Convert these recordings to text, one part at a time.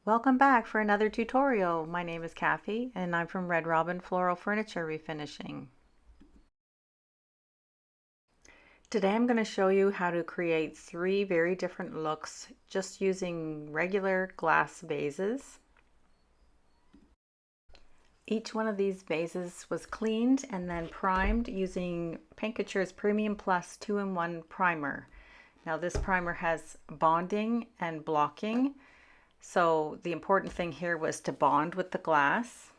Welcome back for another tutorial. My name is Cathy and I'm from Red Robin Floral Furniture Refinishing. Today I'm going to show you how to create 3 very different looks just using regular glass vases. Each one of these vases was cleaned and then primed using Paint Couture's Premium Plus 2-in-1 primer. Now this primer has bonding and blocking. So the important thing here was to bond with the glass.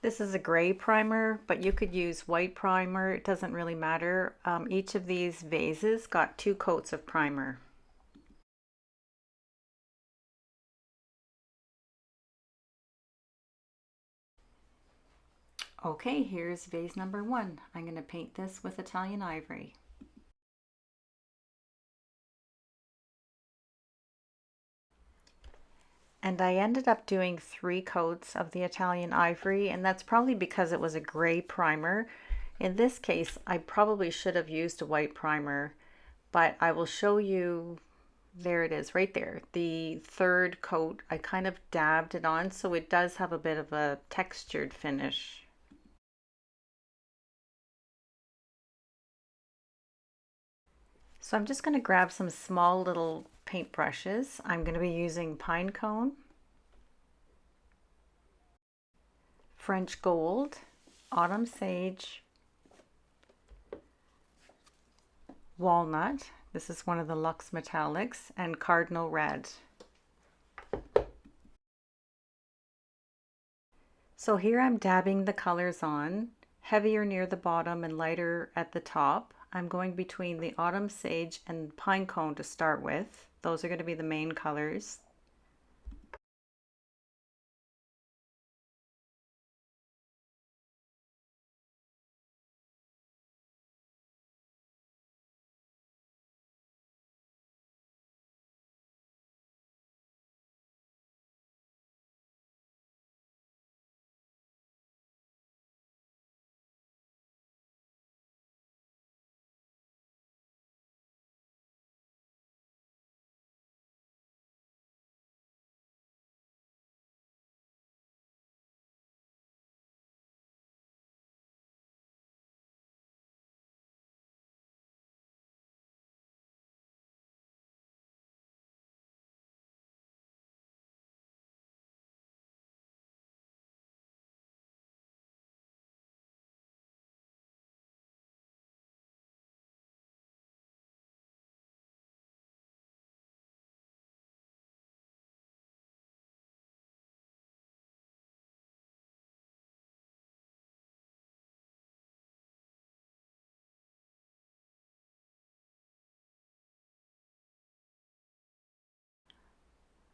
This is a gray primer, but you could use white primer. It doesn't really matter. Each of these vases got 2 coats of primer. Okay, here's vase number 1. I'm going to paint this with Italian Ivory. And I ended up doing 3 coats of the Italian Ivory, and that's probably because it was a gray primer. In this case, I probably should have used a white primer, but I will show you. There it is right there. The 3rd coat, I kind of dabbed it on, so it does have a bit of a textured finish. So I'm just going to grab some small little paint brushes. I'm going to be using Pinecone, French Gold, Autumn Sage, Walnut. This is one of the Lux Metallics, and Cardinal Red. So here I'm dabbing the colors on, heavier near the bottom and lighter at the top. I'm going between the Autumn Sage and Pinecone to start with. Those are going to be the main colors.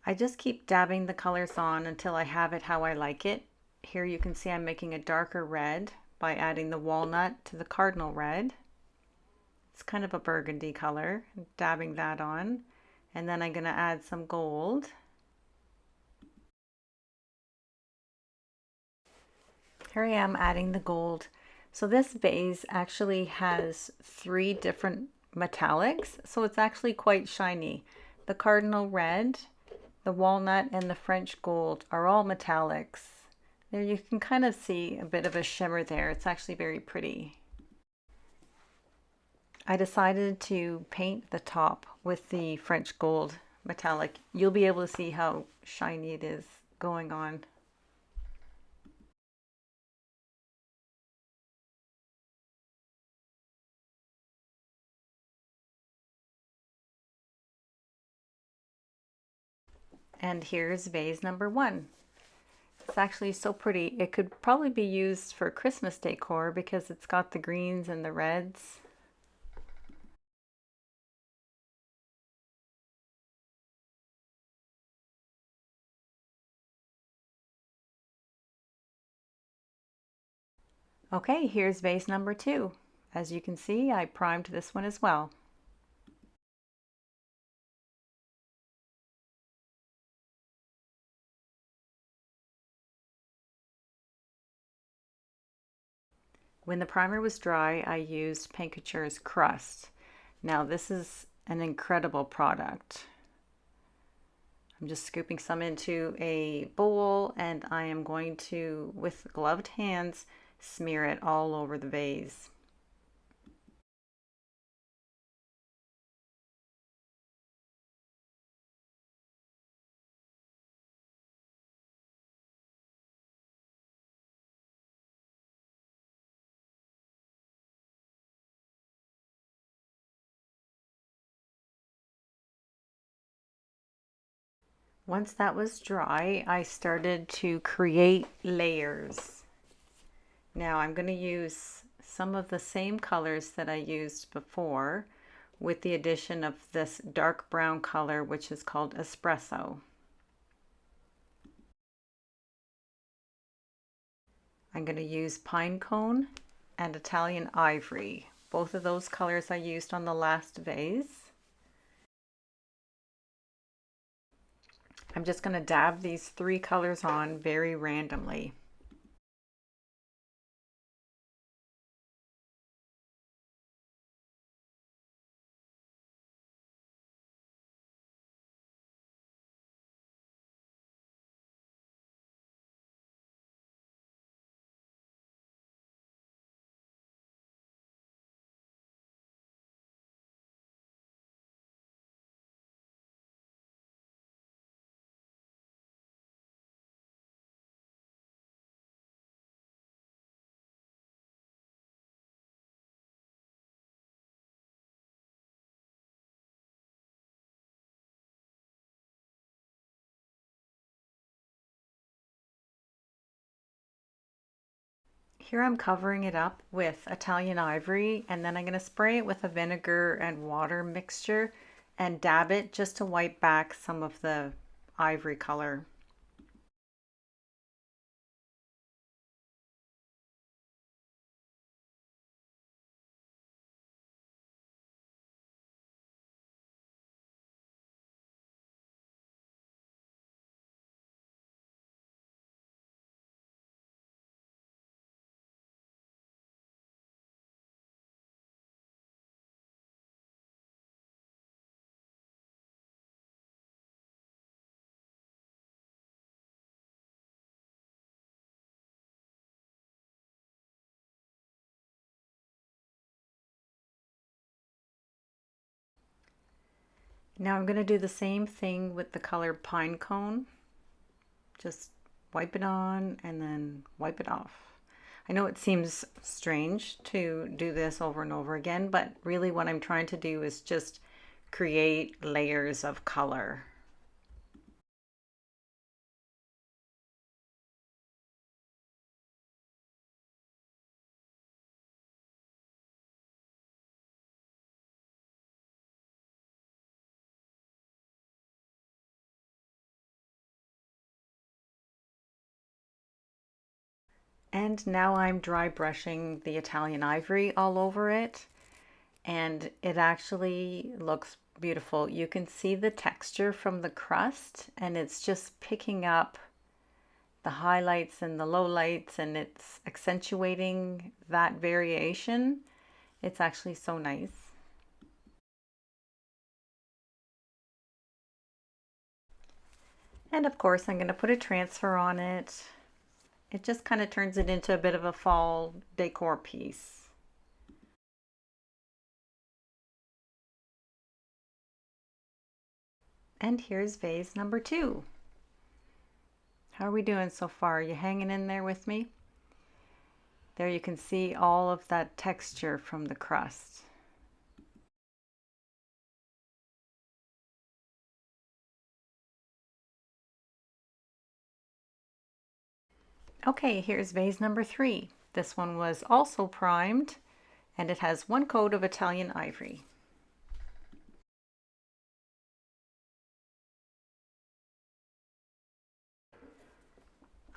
I just keep dabbing the colors on until I have it how I like it. Here you can see I'm making a darker red by adding the walnut to the cardinal red. It's kind of a burgundy color, dabbing that on. And then I'm going to add some gold. Here I am adding the gold. So this vase actually has 3 different metallics, so it's actually quite shiny. The cardinal red, the walnut, and the French gold are all metallics. There you can kind of see a bit of a shimmer there. It's actually very pretty. I decided to paint the top with the French gold metallic. You'll be able to see how shiny it is going on. And here's vase number 1. It's actually so pretty. It could probably be used for Christmas decor because it's got the greens and the reds. Okay, here's vase number 2. As you can see, I primed this one as well. When the primer was dry, I used Paint Couture's Crust. Now this is an incredible product. I'm just scooping some into a bowl and I am going to, with gloved hands, smear it all over the vase. Once that was dry, I started to create layers. Now I'm going to use some of the same colors that I used before with the addition of this dark brown color, which is called Espresso. I'm going to use Pinecone and Italian Ivory. Both of those colors I used on the last vase. I'm just going to dab these three colors on very randomly. Here I'm covering it up with Italian Ivory, and then I'm going to spray it with a vinegar and water mixture and dab it just to wipe back some of the ivory color. Now I'm going to do the same thing with the color Pinecone. Just wipe it on and then wipe it off. I know it seems strange to do this over and over again, but really what I'm trying to do is just create layers of color. And now I'm dry brushing the Italian Ivory all over it, and it actually looks beautiful. You can see the texture from the crust, and it's just picking up the highlights and the lowlights, and it's accentuating that variation. It's actually so nice. And of course, I'm going to put a transfer on it. It just kind of turns it into a bit of a fall decor piece. And here's vase number 2. How are we doing so far? Are you hanging in there with me? There you can see all of that texture from the crust. Okay, here's vase number 3. This one was also primed, and it has one coat of Italian Ivory.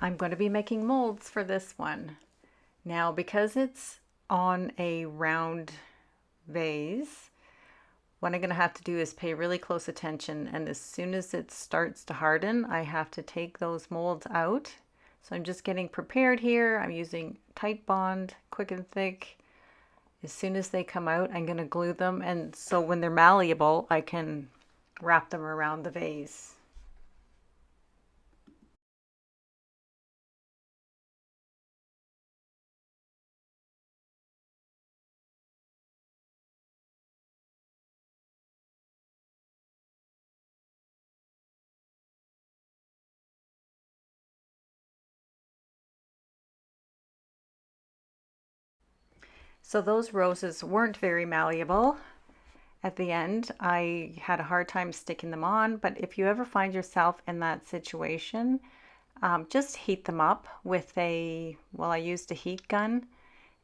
I'm going to be making molds for this one. Now, because it's on a round vase, what I'm going to have to do is pay really close attention, and as soon as it starts to harden, I have to take those molds out So I'm just getting prepared here. I'm using Tight Bond, Quick and Thick. As soon as they come out, I'm going to glue them, and so when they're malleable, I can wrap them around the vase. So those roses weren't very malleable. At the end, I had a hard time sticking them on, but if you ever find yourself in that situation, just heat them up with well, I used a heat gun,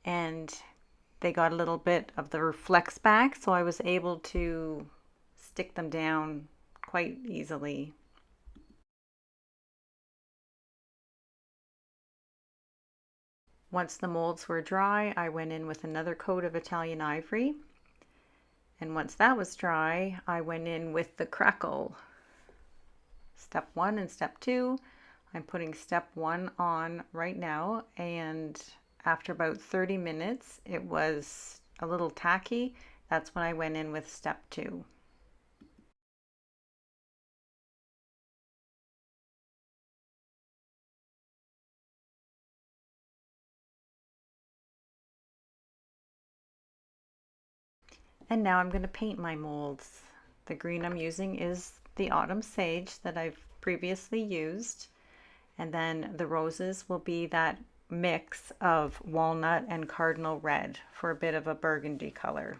and they got a little bit of the flex back, so I was able to stick them down quite easily. Once the molds were dry, I went in with another coat of Italian ivory. And once that was dry, I went in with the Crackle. Step 1 and step 2. I'm putting step 1 on right now, and after about 30 minutes, it was a little tacky. That's when I went in with step 2. And now I'm going to paint my molds. The green I'm using is the Autumn Sage that I've previously used. And then the roses will be that mix of walnut and cardinal red for a bit of a burgundy color.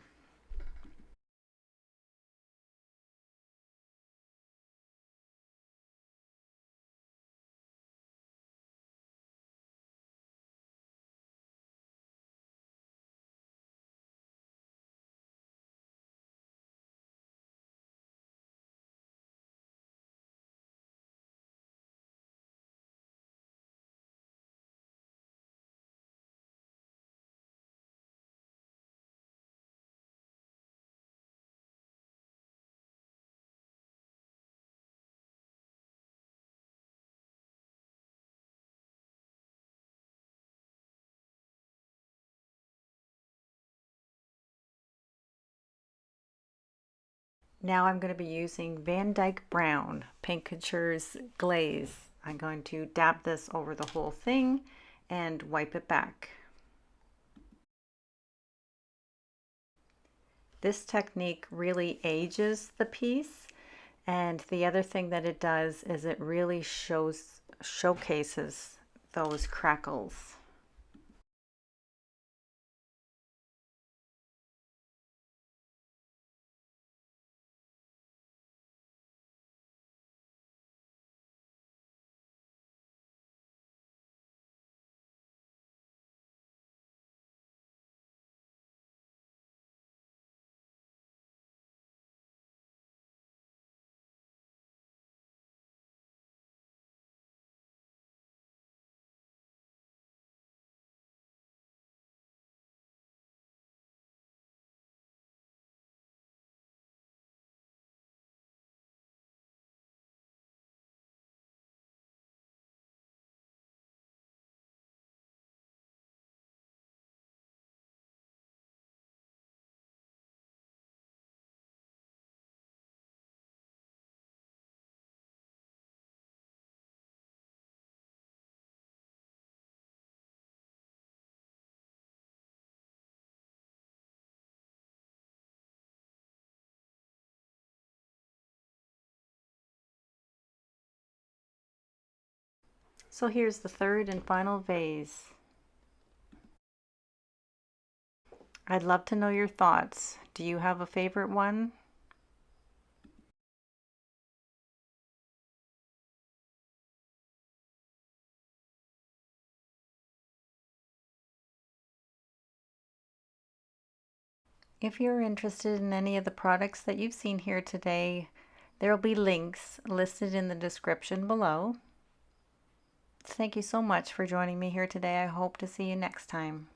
Now I'm going to be using Van Dyke Brown, Paint Couture's Glaze. I'm going to dab this over the whole thing and wipe it back. This technique really ages the piece, and the other thing that it does is it really showcases those crackles. So here's the third and final vase. I'd love to know your thoughts. Do you have a favorite one? If you're interested in any of the products that you've seen here today, there will be links listed in the description below. Thank you so much for joining me here today. I hope to see you next time.